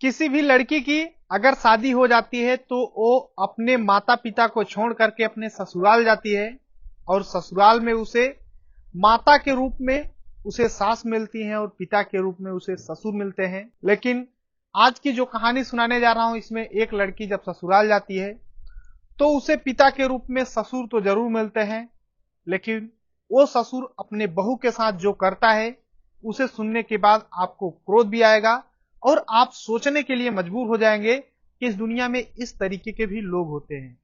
किसी भी लड़की की अगर शादी हो जाती है तो वो अपने माता पिता को छोड़ करके अपने ससुराल जाती है और ससुराल में उसे माता के रूप में उसे सास मिलती है और पिता के रूप में उसे ससुर मिलते हैं। लेकिन आज की जो कहानी सुनाने जा रहा हूं, इसमें एक लड़की जब ससुराल जाती है तो उसे पिता के रूप में ससुर तो जरूर मिलते हैं, लेकिन वो ससुर अपने बहू के साथ जो करता है उसे सुनने के बाद आपको क्रोध भी आएगा और आप सोचने के लिए मजबूर हो जाएंगे कि इस दुनिया में इस तरीके के भी लोग होते हैं।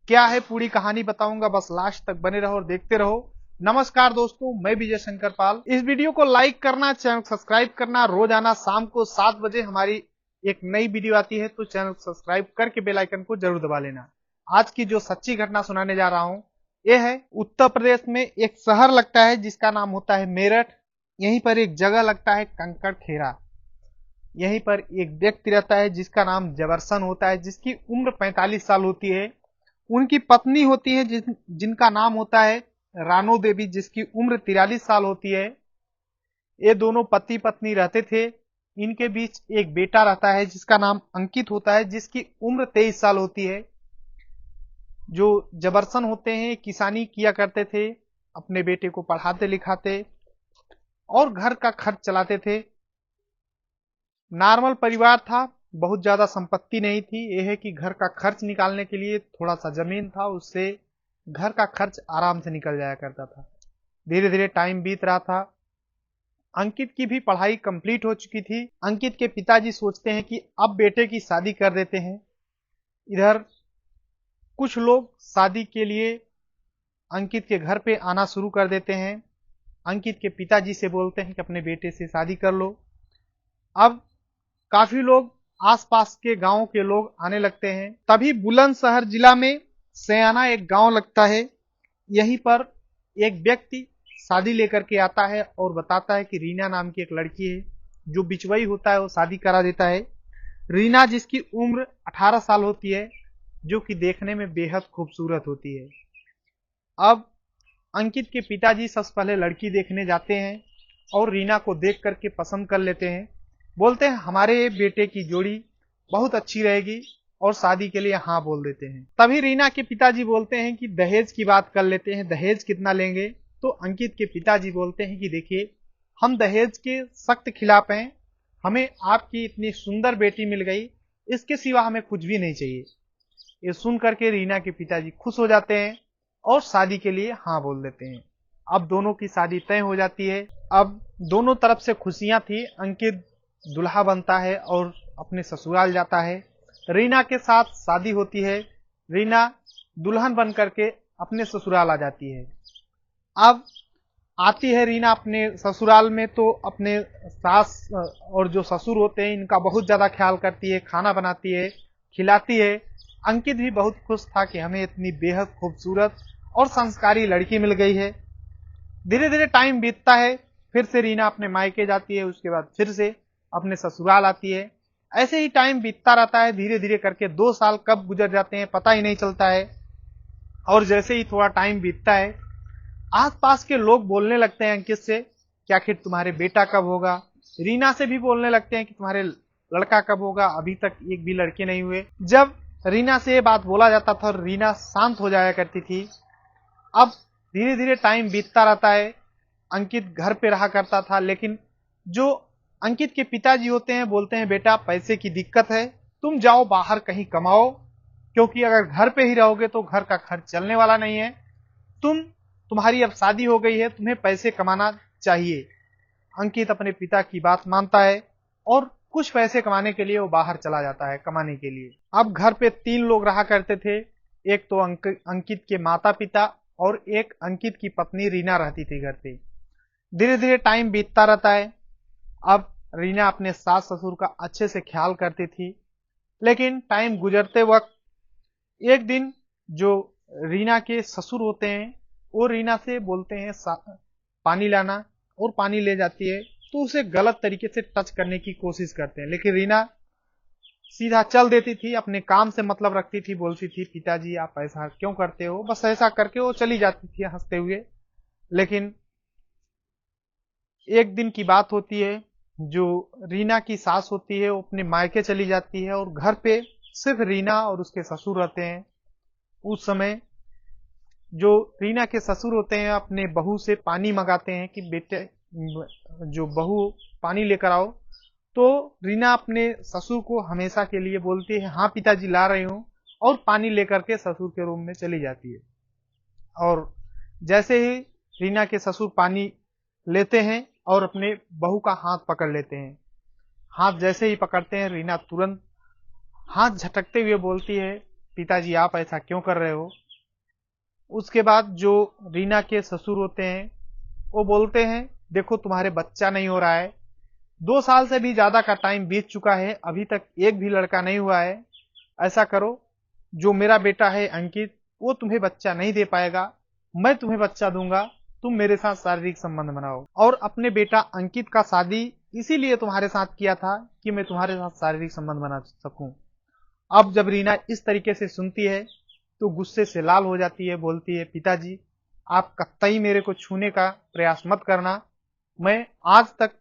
क्या है पूरी कहानी बताऊंगा, बस लास्ट तक बने रहो और देखते रहो। नमस्कार दोस्तों, मैं विजय शंकर पाल। इस वीडियो को लाइक करना, चैनल सब्सक्राइब करना। रोजाना शाम को 7 बजे हमारी एक नई वीडियो आती है, तो चैनल सब्सक्राइब करके बेल आइकन को जरूर दबा लेना। आज की जो सच्ची घटना सुनाने जा रहा हूं, यह है उत्तर प्रदेश में एक शहर लगता है जिसका नाम होता है मेरठ। यहीं पर एक जगह लगता है कंकड़ खेरा। यहीं पर एक व्यक्ति रहता है जिसका नाम जबरसन होता है, जिसकी उम्र 45 साल होती है। उनकी पत्नी होती है जिनका नाम होता है रानो देवी, जिसकी उम्र 43 साल होती है। ये दोनों पति पत्नी रहते थे। इनके बीच एक बेटा रहता है जिसका नाम अंकित होता है, जिसकी उम्र 23 साल होती है। जो जबरसन होते हैं किसानी किया करते थे, अपने बेटे को पढ़ाते लिखाते और घर का खर्च चलाते थे। नॉर्मल परिवार था, बहुत ज्यादा संपत्ति नहीं थी। यह है कि घर का खर्च निकालने के लिए थोड़ा सा जमीन था, उससे घर का खर्च आराम से निकल जाया करता था। धीरे धीरे टाइम बीत रहा था। अंकित की भी पढ़ाई कंप्लीट हो चुकी थी। अंकित के पिताजी सोचते हैं कि अब बेटे की शादी कर देते हैं। इधर कुछ लोग शादी के लिए अंकित के घर पे आना शुरू कर देते हैं। अंकित के पिताजी से बोलते हैं कि अपने बेटे से शादी कर लो। अब काफी लोग आसपास के गांव के लोग आने लगते हैं। तभी बुलंदशहर जिला में सयाना एक गांव लगता है। यहीं पर एक व्यक्ति शादी लेकर के आता है और बताता है कि रीना नाम की एक लड़की है। जो बिचवई होता है वो शादी करा देता है। रीना, जिसकी उम्र 18 साल होती है, जो कि देखने में बेहद खूबसूरत होती है। अब अंकित के पिताजी सबसे पहले लड़की देखने जाते हैं और रीना को देख करके पसंद कर लेते हैं। बोलते हैं हमारे बेटे की जोड़ी बहुत अच्छी रहेगी और शादी के लिए हाँ बोल देते हैं। तभी रीना के पिताजी बोलते हैं कि दहेज की बात कर लेते हैं, दहेज कितना लेंगे। तो अंकित के पिताजी बोलते हैं कि देखिए, हम दहेज के सख्त खिलाफ हैं। हमें आपकी इतनी सुंदर बेटी मिल गई, इसके सिवा हमें कुछ भी नहीं चाहिए। ये सुन करके रीना के पिताजी खुश हो जाते हैं और शादी के लिए हाँ बोल देते हैं। अब दोनों की शादी तय हो जाती है। अब दोनों तरफ से खुशियां थी। अंकित दुल्हा बनता है और अपने ससुराल जाता है। रीना के साथ शादी होती है। रीना दुल्हन बन करके अपने ससुराल आ जाती है। अब आती है रीना अपने ससुराल में, तो अपने सास और जो ससुर होते हैं इनका बहुत ज्यादा ख्याल करती है, खाना बनाती है, खिलाती है। अंकित भी बहुत खुश था कि हमें इतनी बेहद खूबसूरत और संस्कारी लड़की मिल गई है। धीरे धीरे टाइम बीतता है। फिर से रीना अपने मायके जाती है, उसके बाद फिर से अपने ससुराल आती है। ऐसे ही टाइम बीतता रहता है। धीरे धीरे करके 2 साल कब गुजर जाते हैं पता ही नहीं चलता है। और जैसे ही थोड़ा टाइम बीतता है, आसपास के लोग बोलने लगते हैं अंकित से कि आखिर तुम्हारे बेटा कब होगा। रीना से भी बोलने लगते हैं कि तुम्हारे लड़का कब होगा, अभी तक एक भी लड़के नहीं हुए। जब रीना से ये बात बोला जाता था, रीना शांत हो जाया करती थी। अब धीरे धीरे टाइम बीतता रहता है। अंकित घर पे रहा करता था, लेकिन जो अंकित के पिताजी होते हैं बोलते हैं बेटा पैसे की दिक्कत है, तुम जाओ बाहर कहीं कमाओ, क्योंकि अगर घर पे ही रहोगे तो घर का खर्च चलने वाला नहीं है। तुम्हारी अब शादी हो गई है, तुम्हें पैसे कमाना चाहिए। अंकित अपने पिता की बात मानता है और कुछ पैसे कमाने के लिए वो बाहर चला जाता है कमाने के लिए। अब घर पे 3 लोग रहा करते थे। एक तो अंकित के माता पिता और एक अंकित की पत्नी रीना रहती थी घर पे। धीरे धीरे टाइम बीतता रहता है। अब रीना अपने सास ससुर का अच्छे से ख्याल करती थी, लेकिन टाइम गुजरते वक्त एक दिन जो रीना के ससुर होते हैं वो रीना से बोलते हैं पानी लाना, और पानी ले जाती है तो उसे गलत तरीके से टच करने की कोशिश करते हैं। लेकिन रीना सीधा चल देती थी, अपने काम से मतलब रखती थी, बोलती थी पिताजी आप ऐसा क्यों करते हो, बस ऐसा करके वो चली जाती थी हंसते हुए। लेकिन एक दिन की बात होती है, जो रीना की सास होती है वो अपने मायके चली जाती है और घर पे सिर्फ रीना और उसके ससुर रहते हैं। उस समय जो रीना के ससुर होते हैं अपने बहू से पानी मंगाते हैं कि बेटे जो बहू पानी लेकर आओ। तो रीना अपने ससुर को हमेशा के लिए बोलती है हाँ पिताजी ला रही हूँ, और पानी लेकर के ससुर के रूम में चली जाती है। और जैसे ही रीना के ससुर पानी लेते हैं और अपने बहू का हाथ पकड़ लेते हैं, हाथ जैसे ही पकड़ते हैं रीना तुरंत हाथ झटकते हुए बोलती है पिताजी आप ऐसा क्यों कर रहे हो। उसके बाद जो रीना के ससुर होते हैं वो बोलते हैं देखो तुम्हारे बच्चा नहीं हो रहा है, 2 साल से भी ज्यादा का टाइम बीत चुका है, अभी तक एक भी लड़का नहीं हुआ है। ऐसा करो, जो मेरा बेटा है अंकित वो तुम्हें बच्चा नहीं दे पाएगा, मैं तुम्हें बच्चा दूंगा, तुम मेरे साथ शारीरिक संबंध बनाओ। और अपने बेटा अंकित का शादी इसीलिए तुम्हारे साथ किया था कि मैं तुम्हारे साथ शारीरिक संबंध बना सकूं। अब जब रीना इस तरीके से सुनती है तो गुस्से से लाल हो जाती है, बोलती है पिताजी आप कतई मेरे को छूने का प्रयास मत करना, मैं आज तक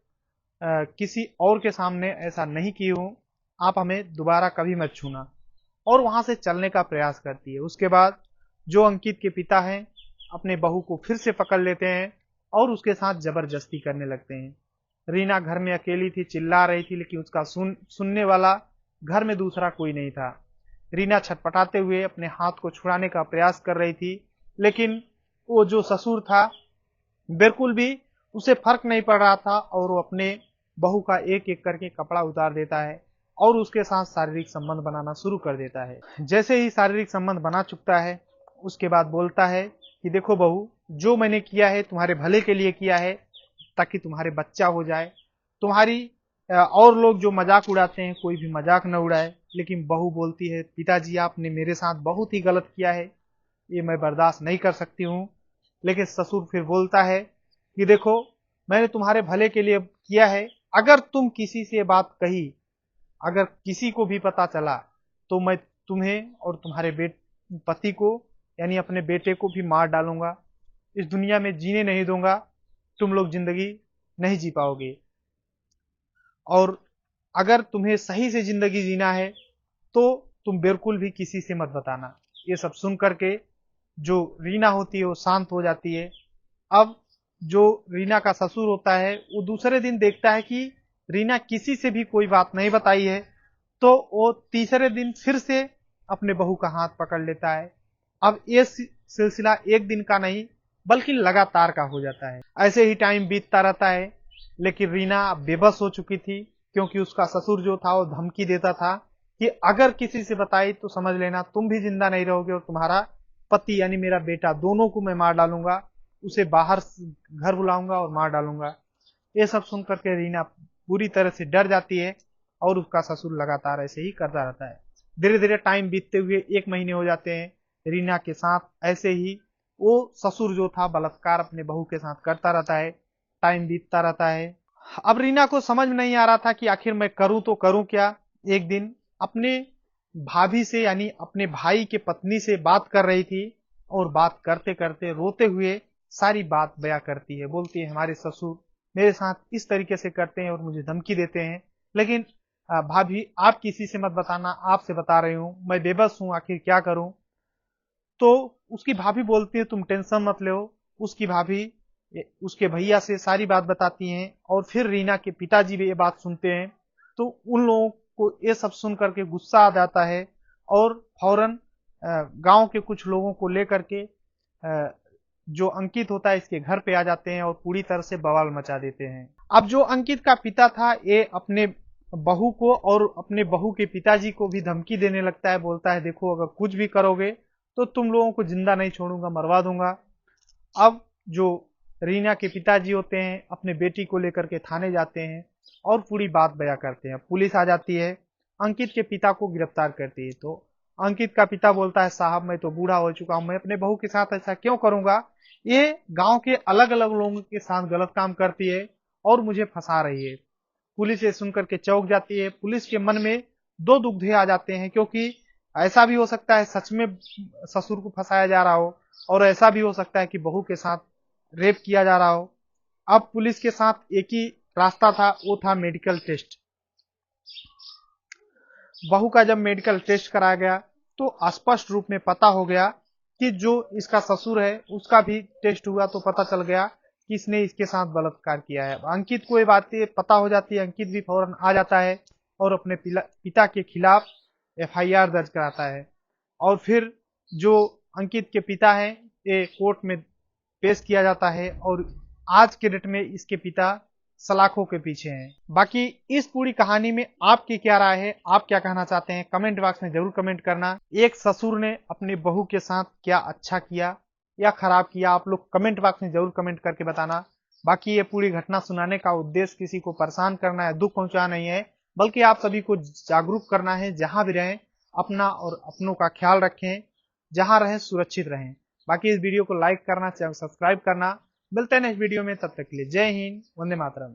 किसी और के सामने ऐसा नहीं की हूं, आप हमें दोबारा कभी मत छूना। और वहां से चलने का प्रयास करती है। उसके बाद जो अंकित के पिता हैं अपने बहू को फिर से पकड़ लेते हैं और उसके साथ जबरदस्ती करने लगते हैं। रीना घर में अकेली थी, चिल्ला रही थी, लेकिन उसका सुनने वाला घर में दूसरा कोई नहीं था। रीना छटपटाते हुए अपने हाथ को छुड़ाने का प्रयास कर रही थी, लेकिन वो जो ससुर था बिल्कुल भी उसे फर्क नहीं पड़ रहा था और वो अपने बहू का एक एक करके कपड़ा उतार देता है और उसके साथ शारीरिक संबंध बनाना शुरू कर देता है। जैसे ही शारीरिक संबंध बना चुकता है उसके बाद बोलता है कि देखो बहू जो मैंने किया है तुम्हारे भले के लिए किया है, ताकि तुम्हारे बच्चा हो जाए। तुम्हारी और लोग जो मजाक उड़ाते हैं कोई भी मजाक न उड़ाए। लेकिन बहू बोलती है पिताजी आपने मेरे साथ बहुत ही गलत किया है, ये मैं बर्दाश्त नहीं कर सकती हूँ। लेकिन ससुर फिर बोलता है कि देखो मैंने तुम्हारे भले के लिए किया है, अगर तुम किसी से बात कही, अगर किसी को भी पता चला तो मैं तुम्हें और तुम्हारे पति को यानी अपने बेटे को भी मार डालूंगा, इस दुनिया में जीने नहीं दूंगा, तुम लोग जिंदगी नहीं जी पाओगे। और अगर तुम्हें सही से जिंदगी जीना है तो तुम बिल्कुल भी किसी से मत बताना। ये सब सुन करके जो रीना होती है वो शांत हो जाती है। अब जो रीना का ससुर होता है वो दूसरे दिन देखता है कि रीना किसी से भी कोई बात नहीं बताई है, तो वो तीसरे दिन फिर से अपने बहू का हाथ पकड़ लेता है। अब ये सिलसिला एक दिन का नहीं बल्कि लगातार का हो जाता है। ऐसे ही टाइम बीतता रहता है, लेकिन रीना बेबस हो चुकी थी, क्योंकि उसका ससुर जो था वो धमकी देता था कि अगर किसी से बताई तो समझ लेना तुम भी जिंदा नहीं रहोगे और तुम्हारा पति यानी मेरा बेटा दोनों को मैं मार डालूंगा, उसे बाहर घर बुलाऊंगा और मार डालूंगा। ये सब सुन करके रीना पूरी तरह से डर जाती है और उसका ससुर लगातार ऐसे ही करता रहता है। धीरे धीरे टाइम बीतते हुए 1 महीने हो जाते हैं। रीना के साथ ऐसे ही वो ससुर जो था बलात्कार अपने बहू के साथ करता रहता है। टाइम बीतता रहता है। अब रीना को समझ में नहीं आ रहा था कि आखिर मैं करूं तो करूं क्या। एक दिन अपने भाभी से यानी अपने भाई के पत्नी से बात कर रही थी और बात करते करते रोते हुए सारी बात बयां करती है। बोलती है हमारे ससुर मेरे साथ इस तरीके से करते हैं और मुझे धमकी देते हैं, लेकिन भाभी आप किसी से मत बताना, आपसे बता रही हूं, मैं बेबस हूं, आखिर क्या करूं। तो उसकी भाभी बोलती है तुम टेंशन मत लो। उसकी भाभी उसके भैया से सारी बात बताती हैं और फिर रीना के पिताजी भी ये बात सुनते हैं। तो उन लोगों को ये सब सुन करके गुस्सा आ जाता है और फौरन गांव के कुछ लोगों को लेकर के जो अंकित होता है इसके घर पे आ जाते हैं और पूरी तरह से बवाल मचा देते हैं। अब जो अंकित का पिता था ये अपने बहू को और अपने बहू के पिताजी को भी धमकी देने लगता है। बोलता है देखो अगर कुछ भी करोगे तो तुम लोगों को जिंदा नहीं छोड़ूंगा, मरवा दूंगा। अब जो रीना के पिताजी होते हैं अपने बेटी को लेकर के थाने जाते हैं और पूरी बात बयां करते हैं। पुलिस आ जाती है, अंकित के पिता को गिरफ्तार करती है। तो अंकित का पिता बोलता है साहब मैं तो बूढ़ा हो चुका हूं, मैं अपने बहू के साथ ऐसा क्यों करूंगा, ये गांव के अलग अलग लोगों के साथ गलत काम करती है और मुझे फंसा रही है। पुलिस ये सुनकर के चौंक जाती है। पुलिस के मन में दो दुविधा आ जाते हैं, क्योंकि ऐसा भी हो सकता है सच में ससुर को फंसाया जा रहा हो और ऐसा भी हो सकता है कि बहू के साथ रेप किया जा रहा हो। अब पुलिस के साथ एक ही रास्ता था वो था मेडिकल टेस्ट। बहू का जब मेडिकल टेस्ट कराया गया तो स्पष्ट रूप में पता हो गया कि जो इसका ससुर है उसका भी टेस्ट हुआ तो पता चल गया कि इसने इसके साथ बलात्कार किया है। अंकित को ये बातें पता हो जाती है, अंकित भी फौरन आ जाता है और अपने पिता के खिलाफ एफआईआर दर्ज कराता है। और फिर जो अंकित के पिता हैं ये कोर्ट में पेश किया जाता है और आज के डेट में इसके पिता सलाखों के पीछे हैं। बाकी इस पूरी कहानी में आपकी क्या राय है, आप क्या कहना चाहते हैं, कमेंट बॉक्स में जरूर कमेंट करना। एक ससुर ने अपनी बहू के साथ क्या अच्छा किया या खराब किया, आप लोग कमेंट बॉक्स में जरूर कमेंट करके बताना। बाकी ये पूरी घटना सुनाने का उद्देश्य किसी को परेशान करना या दुख पहुंचाना नहीं है, बल्कि आप सभी को जागरूक करना है। जहां भी रहें अपना और अपनों का ख्याल रखें, जहां रहें सुरक्षित रहें। बाकी इस वीडियो को लाइक करना, चैनल सब्सक्राइब करना। मिलते हैं नेक्स्ट वीडियो में, तब तक के लिए जय हिंद, वंदे मातरम।